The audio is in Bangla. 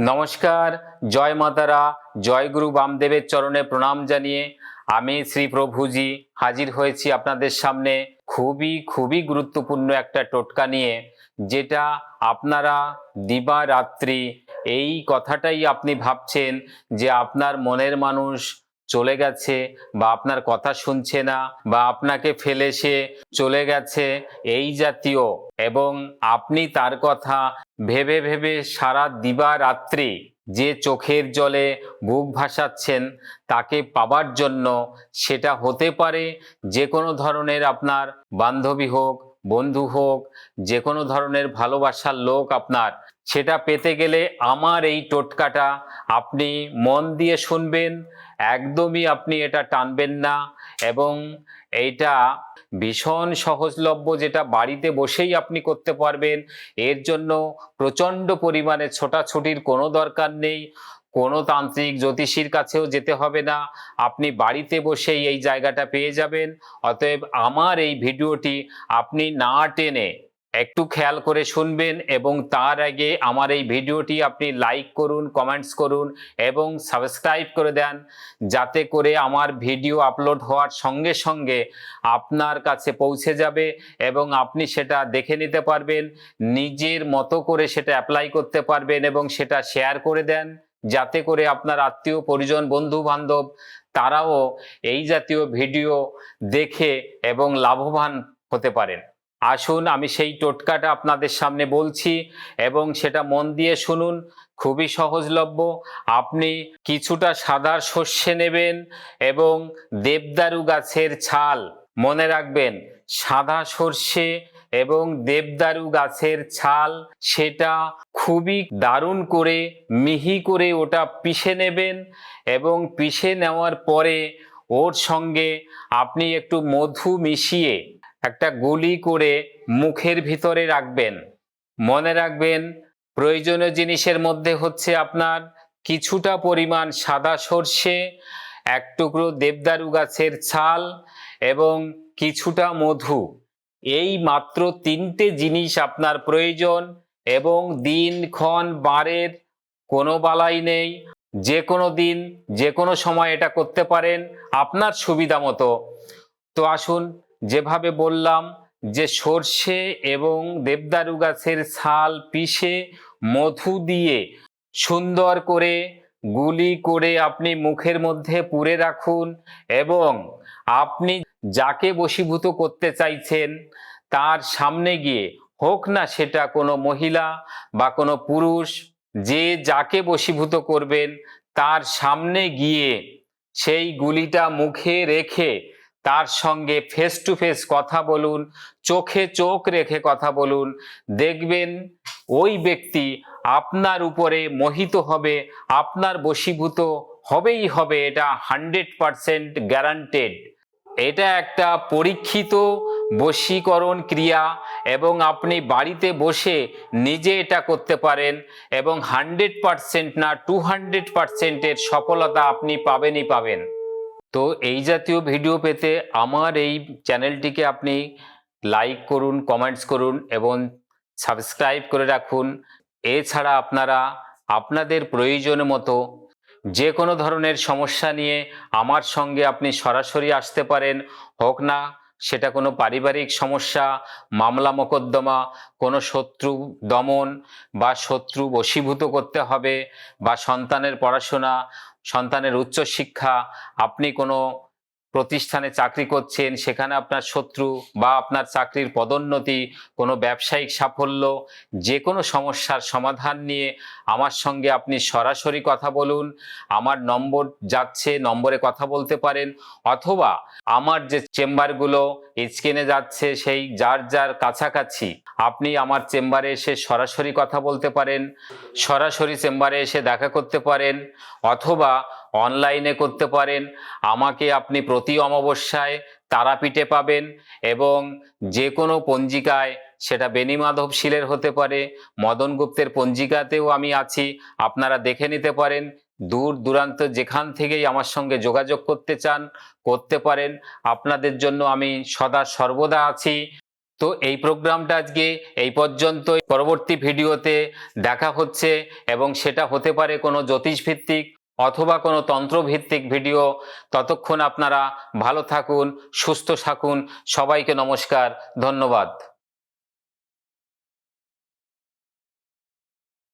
নমস্কার, জয় মাতারা, জয় গুরু বামদেবের চরণে প্রণাম জানিয়ে আমি শ্রী প্রভুজি হাজির হয়েছি আপনাদের সামনে খুবই গুরুত্বপূর্ণ একটা টোটকা নিয়ে, যেটা আপনারা দিবা রাত্রি এই কথাটাই আপনি ভাবছেন যে আপনার মনের মানুষ চলে গেছে বা আপনার কথা শুনছে না বা আপনাকে ফেলে সে চলে গেছে এই জাতীয়, এবং আপনি তার কথা ভেবে ভেবে সারা দিবা রাত্রি যে চোখের জলে বুক ভাসাচ্ছেন তাকে পাবার জন্য। সেটা হতে পারে যে কোনো ধরনের আপনার বান্ধবী হোক, বন্ধু হোক, যে কোনো ধরনের ভালোবাসার লোক আপনার। সেটা পেতে গেলে আমার এই টোটকাটা আপনি মন দিয়ে শুনবেন, একদমই আপনি এটা টানবেন না। এবং এইটা ভীষণ সহজলভ্য, যেটা বাড়িতে বসেই আপনি করতে পারবেন। এর জন্য প্রচণ্ড পরিমাণে ছোটাছুটির কোনো দরকার নেই, কোনো তান্ত্রিক জ্যোতিষীর কাছেও যেতে হবে না, আপনি বাড়িতে বসেই এই জায়গাটা পেয়ে যাবেন। অতএব আমার এই ভিডিওটি আপনি না টেনে একটু খেয়াল করে শুনবেন, এবং তার আগে আমার এই ভিডিওটি আপনি লাইক করুন, কমেন্টস করুন এবং সাবস্ক্রাইব করে দেন, যাতে করে আমার ভিডিও আপলোড হওয়ার সঙ্গে সঙ্গে আপনার কাছে পৌঁছে যাবে এবং আপনি সেটা দেখে নিতে পারবেন, নিজের মতো করে সেটা অ্যাপ্লাই করতে পারবেন এবং সেটা শেয়ার করে দেন, যাতে করে আপনার আত্মীয় পরিজন, বন্ধু বান্ধব তারাও এই জাতীয় ভিডিও দেখে এবং লাভবান হতে পারেন। আসুন আমি সেই টোটকাটা আপনাদের সামনে বলছি এবং সেটা মন দিয়ে শুনুন। খুবই সহজলভ্য। আপনি কিছুটা সাদা সর্ষে নেবেন এবং দেবদারু গাছের ছাল, মনে রাখবেন সাদা সর্ষে এবং দেবদারু গাছের ছাল, সেটা খুবই দারুণ করে মিহি করে ওটা পিষে নেবেন এবং পিষে নেওয়ার পরে ওর সঙ্গে আপনি একটু মধু মিশিয়ে একটা গুলি করে মুখের ভিতরে রাখবেন। মনে রাখবেন প্রয়োজনীয় জিনিসের মধ্যে হচ্ছে আপনার কিছুটা পরিমাণ সাদা সর্ষে, এক টুকরো দেবদারু গাছের ছাল এবং কিছুটা মধু। এই মাত্র তিনটে জিনিস আপনার প্রয়োজন এবং দিনক্ষণ বারের কোনো বালাই নেই। যে কোনো দিন যে কোনো সময় এটা করতে পারেন আপনার সুবিধা মতো। তো আসুন, যেভাবে বললাম যে সর্ষে এবং দেবদারু গাছের ছাল পিষে মধু দিয়ে সুন্দর করে গুলি করে আপনি মুখের মধ্যে পুরে রাখুন, এবং আপনি যাকে বশীভূত করতে চাইছেন তার সামনে গিয়ে, হোক না সেটা কোনো মহিলা বা কোনো পুরুষ, যে যাকে বশীভূত করবেন তার সামনে গিয়ে সেই গুলিটা মুখে রেখে তার সঙ্গে ফেস টু ফেস কথা বলুন, চোখে চোখ রেখে কথা বলুন। দেখবেন ওই ব্যক্তি আপনার উপরে মোহিত হবে, আপনার বশীভূত হবেই হবে, এটা 100% গ্যারান্টেড। এটা একটা পরীক্ষিত বশীকরণ ক্রিয়া এবং আপনি বাড়িতে বসে নিজে এটা করতে পারেন এবং 100% না 200% এর সফলতা আপনি পাবেনই পাবেন। তো এই জাতীয় ভিডিও পেতে আমার এই চ্যানেলটিকে আপনি লাইক করুন, কমেন্টস করুন এবং সাবস্ক্রাইব করে রাখুন। এছাড়া আপনারা আপনাদের প্রয়োজন মতো যে কোনো ধরনের সমস্যা নিয়ে আমার সঙ্গে আপনি সরাসরি আসতে পারেন, হোক না সেটা কোনো পারিবারিক সমস্যা, মামলা মোকদ্দমা, কোনো শত্রু দমন বা শত্রু বশীভূত করতে হবে, বা সন্তানের পড়াশোনা, সন্তানের উচ্চশিক্ষা, আপনি কোনো প্রতিষ্ঠানে চাকরি করছেন সেখানে আপনার শত্রু বা আপনার চাকরির পদোন্নতি, কোনো ব্যবসায়িক সাফল্য, যে কোনো সমস্যার সমাধান নিয়ে আমার সঙ্গে আপনি সরাসরি কথা বলুন। আমার নম্বর যাচ্ছে, নম্বরে কথা বলতে পারেন, অথবা আমার যে চেম্বারগুলো স্ক্রিনে যাচ্ছে সেই যার যার কাছাকাছি আপনি আমার চেম্বারে এসে সরাসরি কথা বলতে পারেন, সরাসরি চেম্বারে এসে দেখা করতে পারেন, অথবা অনলাইনে করতে পারেন। আমাকে আপনি প্রতি অমাবস্যায় তারাপীঠে পাবেন এবং যে কোনো পঞ্জিকায়, সেটা বেণীমাধব শীলের হতে পারে, মদন গুপ্তের পঞ্জিকাতেও আমি আছি, আপনারা দেখে নিতে পারেন। দূর দূরান্ত যেখান থেকেই আমার সঙ্গে যোগাযোগ করতে চান করতে পারেন, আপনাদের জন্য আমি সদা সর্বদা আছি। তো এই প্রোগ্রামটা আজকে এই পর্যন্ত। পরবর্তী ভিডিওতে দেখা হচ্ছে, এবং সেটা হতে পারে কোনো জ্যোতিষভিত্তিক অথবা কোনো তন্ত্রভিত্তিক ভিডিও। ততক্ষণ আপনারা ভালো থাকুন, সুস্থ থাকুন। সবাইকে নমস্কার, ধন্যবাদ।